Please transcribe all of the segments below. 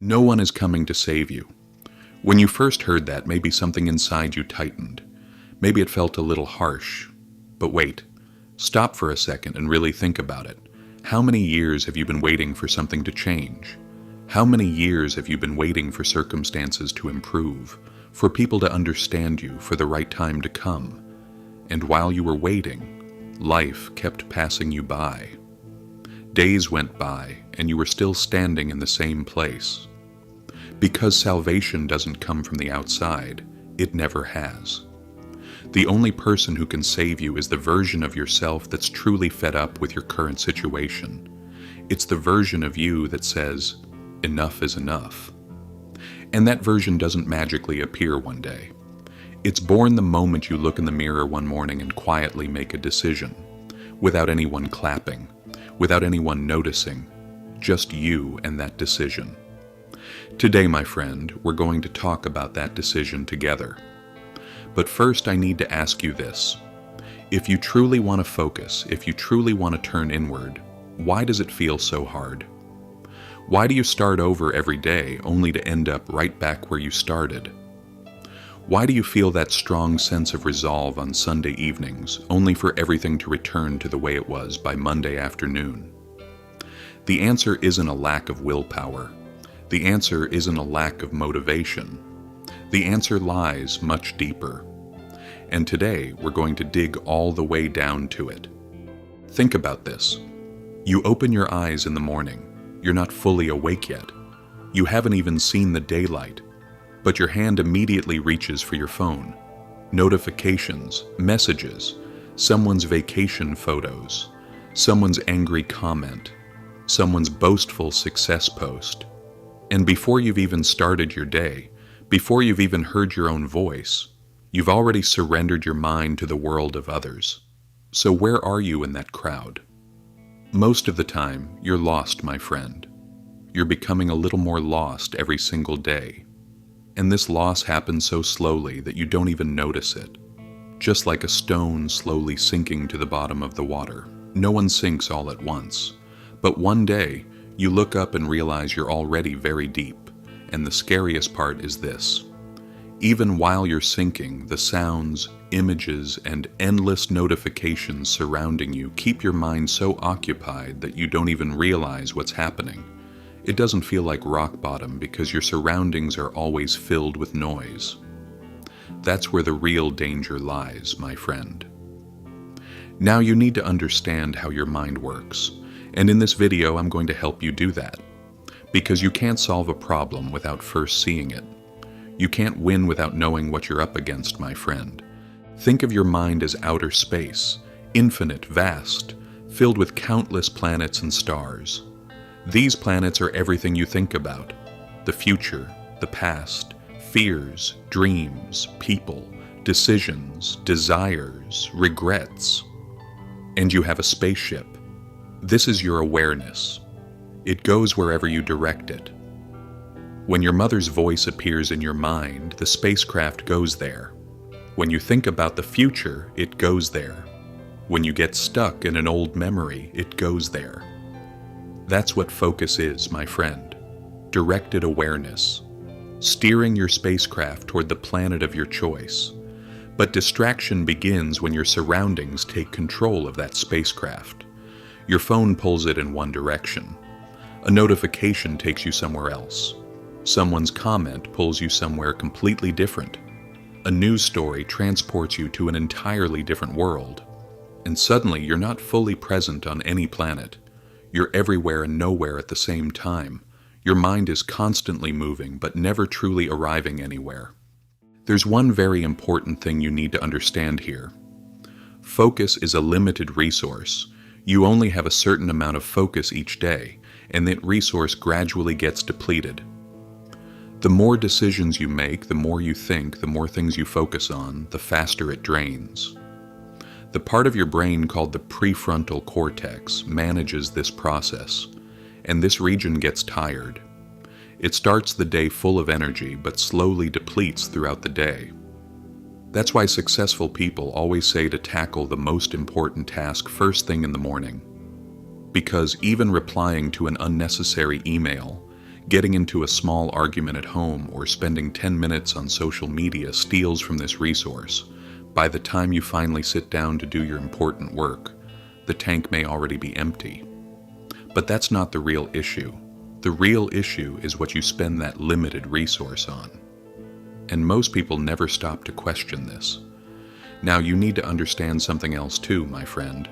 No one is coming to save you. When you first heard that, maybe something inside you tightened. Maybe it felt a little harsh. But wait, stop for a second and really think about it. How many years have you been waiting for something to change? How many years have you been waiting for circumstances to improve, for people to understand you, for the right time to come? And while you were waiting, life kept passing you by. Days went by, and you were still standing in the same place. Because salvation doesn't come from the outside, it never has. The only person who can save you is the version of yourself that's truly fed up with your current situation. It's the version of you that says, enough is enough. And that version doesn't magically appear one day. It's born the moment you look in the mirror one morning and quietly make a decision, without anyone clapping, without anyone noticing, just you and that decision. Today, my friend, we're going to talk about that decision together. But first, I need to ask you this. If you truly want to focus, if you truly want to turn inward, why does it feel so hard? Why do you start over every day only to end up right back where you started? Why do you feel that strong sense of resolve on Sunday evenings, only for everything to return to the way it was by Monday afternoon? The answer isn't a lack of willpower. The answer isn't a lack of motivation. The answer lies much deeper. And today, we're going to dig all the way down to it. Think about this. You open your eyes in the morning. You're not fully awake yet. You haven't even seen the daylight. But your hand immediately reaches for your phone. Notifications, messages, someone's vacation photos, someone's angry comment, someone's boastful success post. And before you've even started your day, before you've even heard your own voice, you've already surrendered your mind to the world of others. So where are you in that crowd? Most of the time, you're lost, my friend. You're becoming a little more lost every single day. And this loss happens so slowly that you don't even notice it. Just like a stone slowly sinking to the bottom of the water. No one sinks all at once. But one day, you look up and realize you're already very deep. And the scariest part is this. Even while you're sinking, the sounds, images, and endless notifications surrounding you keep your mind so occupied that you don't even realize what's happening. It doesn't feel like rock bottom because your surroundings are always filled with noise. That's where the real danger lies, my friend. Now you need to understand how your mind works. And in this video, I'm going to help you do that. Because you can't solve a problem without first seeing it. You can't win without knowing what you're up against, my friend. Think of your mind as outer space, infinite, vast, filled with countless planets and stars. These planets are everything you think about. The future, the past, fears, dreams, people, decisions, desires, regrets. And you have a spaceship. This is your awareness. It goes wherever you direct it. When your mother's voice appears in your mind, the spacecraft goes there. When you think about the future, it goes there. When you get stuck in an old memory, it goes there. That's what focus is, my friend. Directed awareness. Steering your spacecraft toward the planet of your choice. But distraction begins when your surroundings take control of that spacecraft. Your phone pulls it in one direction. A notification takes you somewhere else. Someone's comment pulls you somewhere completely different. A news story transports you to an entirely different world. And suddenly you're not fully present on any planet. You're everywhere and nowhere at the same time. Your mind is constantly moving, but never truly arriving anywhere. There's one very important thing you need to understand here. Focus is a limited resource. You only have a certain amount of focus each day, and that resource gradually gets depleted. The more decisions you make, the more you think, the more things you focus on, the faster it drains. The part of your brain called the prefrontal cortex manages this process, and this region gets tired. It starts the day full of energy, but slowly depletes throughout the day. That's why successful people always say to tackle the most important task first thing in the morning. Because even replying to an unnecessary email Getting into a small argument at home or spending 10 minutes on social media steals from this resource. By the time you finally sit down to do your important work, the tank may already be empty. But that's not the real issue. The real issue is what you spend that limited resource on. And most people never stop to question this. Now you need to understand something else too, my friend.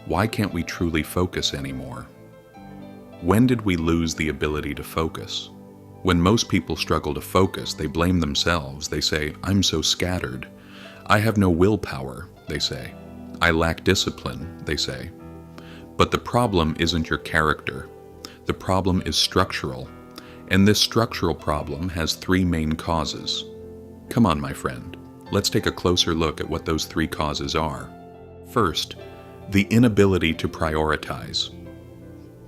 Why can't we truly focus anymore? When did we lose the ability to focus? When most people struggle to focus, they blame themselves. They say, "I'm so scattered. I have no willpower," they say. "I lack discipline," they say. But the problem isn't your character. The problem is structural. And this structural problem has three main causes. Come on, my friend. Let's take a closer look at what those three causes are. First, the inability to prioritize.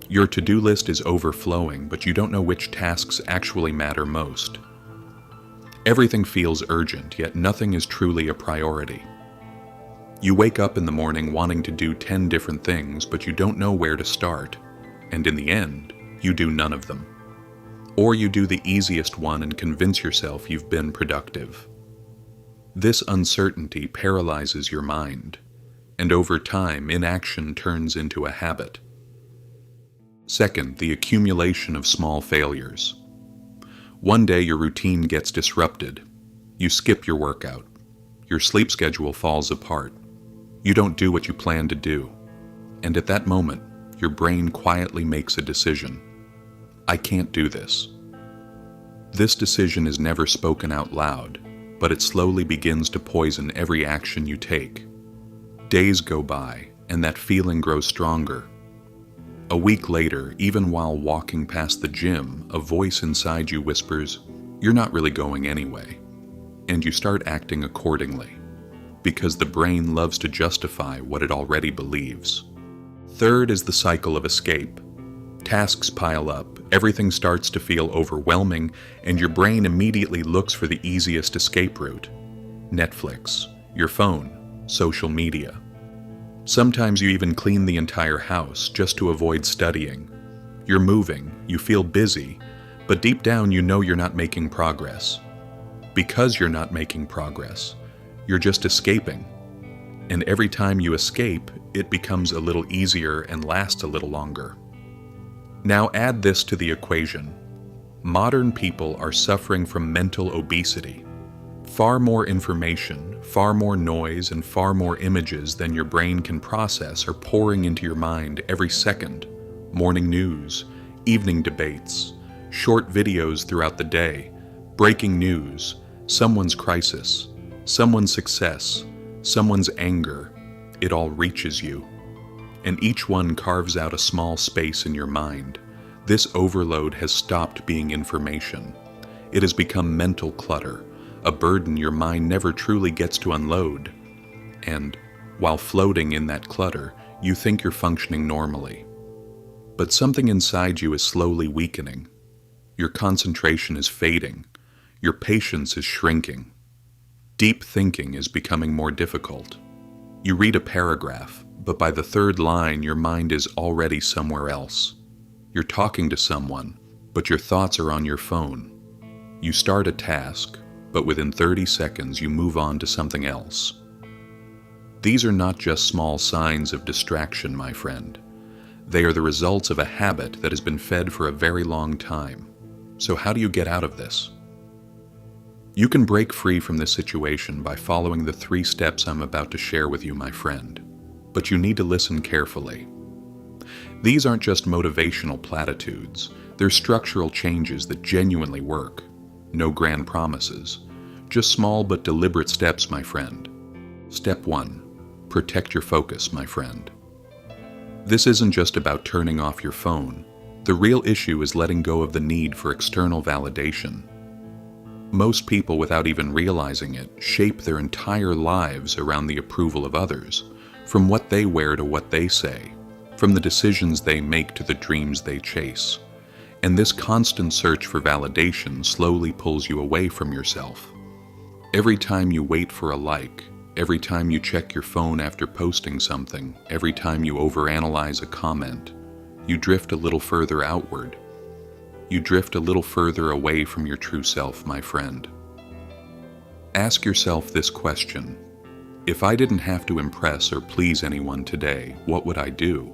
Your to-do list is overflowing, but you don't know which tasks actually matter most. Everything feels urgent, yet nothing is truly a priority. You wake up in the morning wanting to do 10 different things, but you don't know where to start. And in the end, you do none of them. Or you do the easiest one and convince yourself you've been productive. This uncertainty paralyzes your mind, and over time, inaction turns into a habit. Second, the accumulation of small failures. One day your routine gets disrupted. You skip your workout. Your sleep schedule falls apart. You don't do what you plan to do. And at that moment, your brain quietly makes a decision. I can't do this. This decision is never spoken out loud, but it slowly begins to poison every action you take. Days go by, and that feeling grows stronger. A week later, even while walking past the gym, a voice inside you whispers, "You're not really going anyway." And you start acting accordingly, because the brain loves to justify what it already believes. Third is the cycle of escape. Tasks pile up, everything starts to feel overwhelming, and your brain immediately looks for the easiest escape route. Netflix, your phone, social media. Sometimes you even clean the entire house just to avoid studying. You're moving, you feel busy, but deep down you know you're not making progress. Because you're not making progress, you're just escaping. And every time you escape, it becomes a little easier and lasts a little longer. Now add this to the equation. Modern people are suffering from mental obesity. Far more information, far more noise, and far more images than your brain can process are pouring into your mind every second. Morning news, evening debates, short videos throughout the day, breaking news, someone's crisis, someone's success, someone's anger. It all reaches you. And each one carves out a small space in your mind. This overload has stopped being information. It has become mental clutter, a burden your mind never truly gets to unload. And while floating in that clutter, you think you're functioning normally. But something inside you is slowly weakening. Your concentration is fading. Your patience is shrinking. Deep thinking is becoming more difficult. You read a paragraph, but by the third line, your mind is already somewhere else. You're talking to someone, but your thoughts are on your phone. You start a task, but within 30 seconds you move on to something else. These are not just small signs of distraction, my friend. They are the results of a habit that has been fed for a very long time. So how do you get out of this? You can break free from this situation by following the 3 steps I'm about to share with you, my friend. But you need to listen carefully. These aren't just motivational platitudes. They're structural changes that genuinely work. No grand promises. Just small but deliberate steps, my friend. Step 1. Protect your focus, my friend. This isn't just about turning off your phone. The real issue is letting go of the need for external validation. Most people, without even realizing it, shape their entire lives around the approval of others, from what they wear to what they say, from the decisions they make to the dreams they chase. And this constant search for validation slowly pulls you away from yourself. Every time you wait for a like, every time you check your phone after posting something, every time you overanalyze a comment, you drift a little further outward. you drift a little further away from your true self, my friend. Ask yourself this question: if I didn't have to impress or please anyone today, what would I do?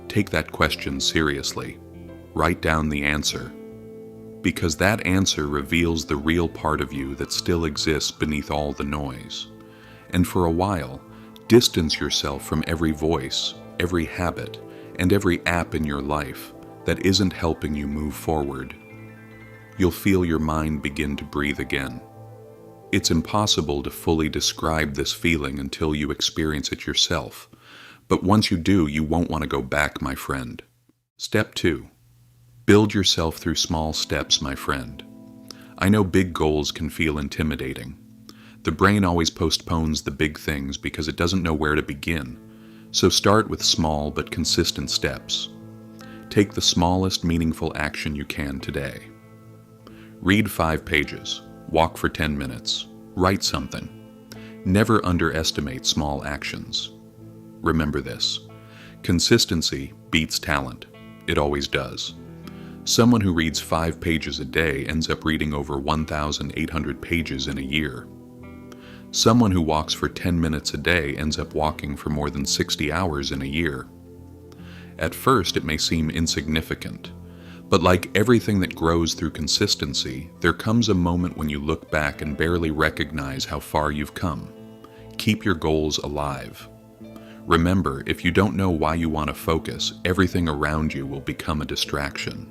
Take that question seriously. Write down the answer, because that answer reveals the real part of you that still exists beneath all the noise. And for a while, distance yourself from every voice, every habit, and every app in your life that isn't helping you move forward. You'll feel your mind begin to breathe again. It's impossible to fully describe this feeling until you experience it yourself, but once you do, you won't want to go back, my friend. Step 2. Build yourself through small steps, my friend. I know big goals can feel intimidating. The brain always postpones the big things because it doesn't know where to begin, so start with small but consistent steps. Take the smallest meaningful action you can today. Read 5 pages. Walk for 10 minutes. Write something. Never underestimate small actions. Remember this: consistency beats talent. It always does. Someone who reads 5 pages a day ends up reading over 1,800 pages in a year. Someone who walks for 10 minutes a day ends up walking for more than 60 hours in a year. At first, it may seem insignificant, but like everything that grows through consistency, there comes a moment when you look back and barely recognize how far you've come. Keep your goals alive. Remember, if you don't know why you want to focus, everything around you will become a distraction.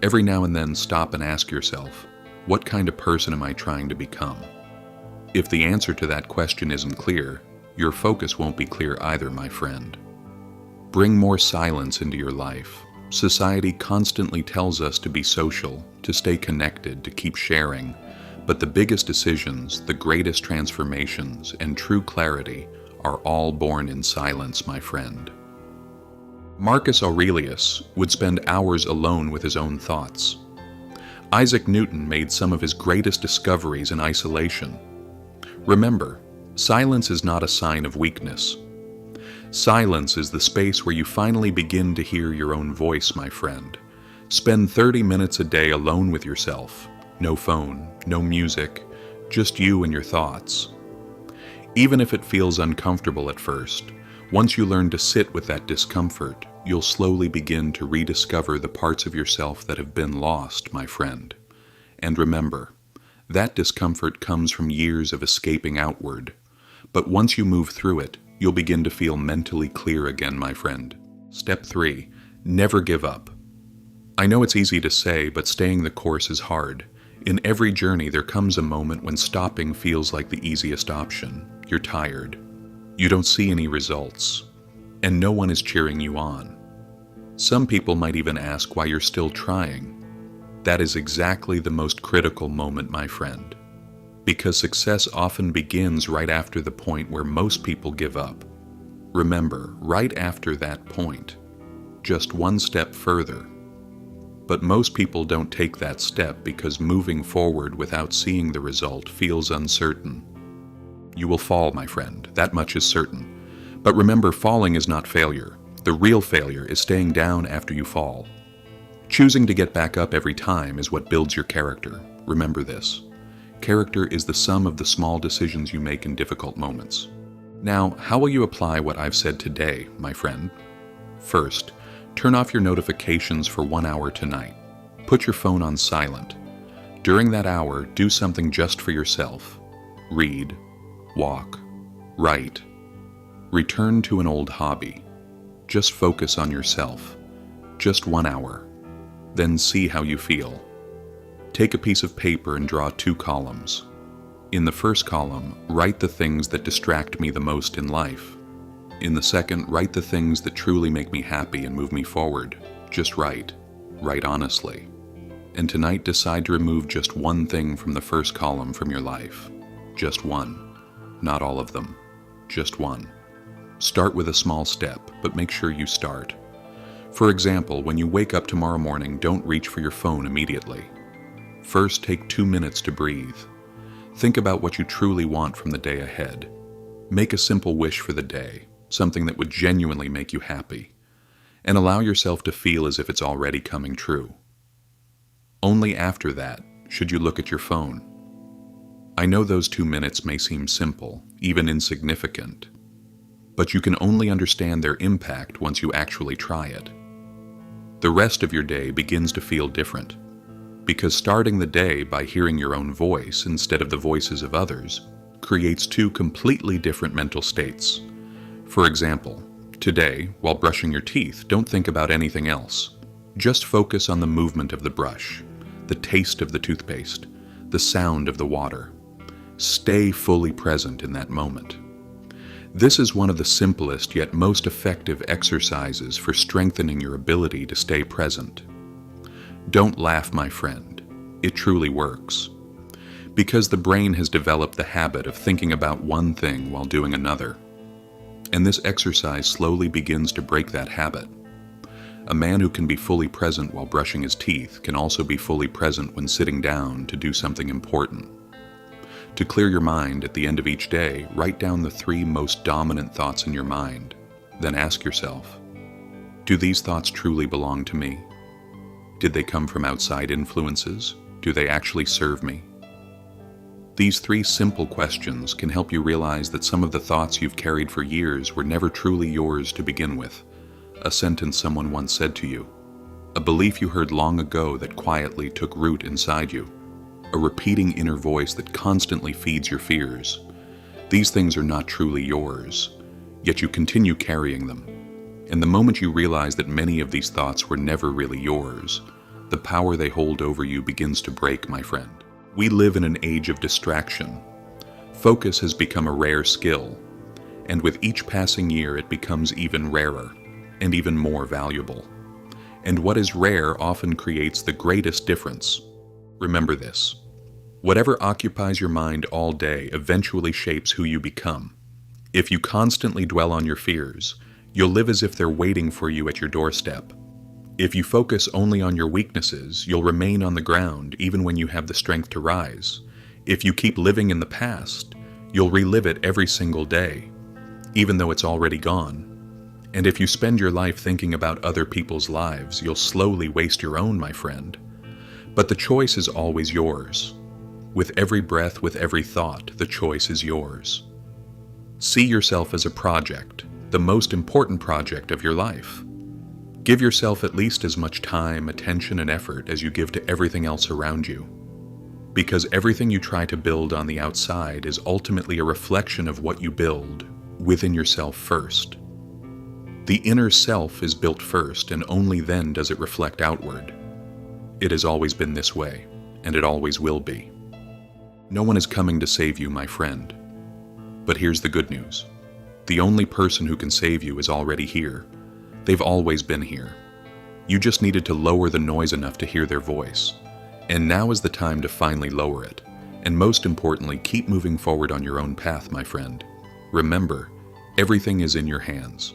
Every now and then, stop and ask yourself, what kind of person am I trying to become? If the answer to that question isn't clear, your focus won't be clear either, my friend. Bring more silence into your life. Society constantly tells us to be social, to stay connected, to keep sharing, but the biggest decisions, the greatest transformations, and true clarity are all born in silence, my friend. Marcus Aurelius would spend hours alone with his own thoughts. Isaac Newton made some of his greatest discoveries in isolation. Remember, silence is not a sign of weakness. Silence is the space where you finally begin to hear your own voice, my friend. Spend 30 minutes a day alone with yourself. No phone, no music, just you and your thoughts. Even if it feels uncomfortable at first, once you learn to sit with that discomfort, you'll slowly begin to rediscover the parts of yourself that have been lost, my friend. And remember, that discomfort comes from years of escaping outward. But once you move through it, you'll begin to feel mentally clear again, my friend. Step 3. Never give up. I know it's easy to say, but staying the course is hard. In every journey, there comes a moment when stopping feels like the easiest option. You're tired. You don't see any results. And no one is cheering you on. Some people might even ask why you're still trying. That is exactly the most critical moment, my friend. Because success often begins right after the point where most people give up. Remember, right after that point, just one step further. But most people don't take that step because moving forward without seeing the result feels uncertain. You will fall, my friend, that much is certain. But remember, falling is not failure. The real failure is staying down after you fall. Choosing to get back up every time is what builds your character. Remember this. Character is the sum of the small decisions you make in difficult moments. Now, how will you apply what I've said today, my friend? First, turn off your notifications for 1 hour tonight. Put your phone on silent. During that hour, do something just for yourself. Read, walk, write. Return to an old hobby. Just focus on yourself. Just 1 hour. Then see how you feel. Take a piece of paper and draw 2 columns. In the first column, write the things that distract me the most in life. In the second, write the things that truly make me happy and move me forward. Just write. Write honestly. And tonight, decide to remove just one thing from the first column from your life. Just one. Not all of them. Just one. Start with a small step, but make sure you start. For example, when you wake up tomorrow morning, don't reach for your phone immediately. First, take 2 minutes to breathe. Think about what you truly want from the day ahead. Make a simple wish for the day, something that would genuinely make you happy. And allow yourself to feel as if it's already coming true. Only after that should you look at your phone. I know those 2 minutes may seem simple, even insignificant, but you can only understand their impact once you actually try it. The rest of your day begins to feel different, because starting the day by hearing your own voice instead of the voices of others creates two completely different mental states. For example, today, while brushing your teeth, don't think about anything else. Just focus on the movement of the brush, the taste of the toothpaste, the sound of the water. Stay fully present in that moment. This is one of the simplest yet most effective exercises for strengthening your ability to stay present. Don't laugh, my friend. It truly works. Because the brain has developed the habit of thinking about one thing while doing another. And this exercise slowly begins to break that habit. A man who can be fully present while brushing his teeth can also be fully present when sitting down to do something important. To clear your mind at the end of each day, write down the 3 most dominant thoughts in your mind. Then ask yourself, do these thoughts truly belong to me? Did they come from outside influences? Do they actually serve me? These 3 simple questions can help you realize that some of the thoughts you've carried for years were never truly yours to begin with. A sentence someone once said to you, a belief you heard long ago that quietly took root inside you, a repeating inner voice that constantly feeds your fears. These things are not truly yours, yet you continue carrying them. And the moment you realize that many of these thoughts were never really yours, the power they hold over you begins to break, my friend. We live in an age of distraction. Focus has become a rare skill, and with each passing year it becomes even rarer and even more valuable. And what is rare often creates the greatest difference. Remember this. Whatever occupies your mind all day eventually shapes who you become. If you constantly dwell on your fears, you'll live as if they're waiting for you at your doorstep. If you focus only on your weaknesses, you'll remain on the ground even when you have the strength to rise. If you keep living in the past, you'll relive it every single day, even though it's already gone. And if you spend your life thinking about other people's lives, you'll slowly waste your own, my friend. But the choice is always yours. With every breath, with every thought, the choice is yours. See yourself as a project, the most important project of your life. Give yourself at least as much time, attention, and effort as you give to everything else around you. Because everything you try to build on the outside is ultimately a reflection of what you build within yourself first. The inner self is built first, and only then does it reflect outward. It has always been this way, and it always will be. No one is coming to save you, my friend. But here's the good news. The only person who can save you is already here. They've always been here. You just needed to lower the noise enough to hear their voice. And now is the time to finally lower it. And most importantly, keep moving forward on your own path, my friend. Remember, everything is in your hands.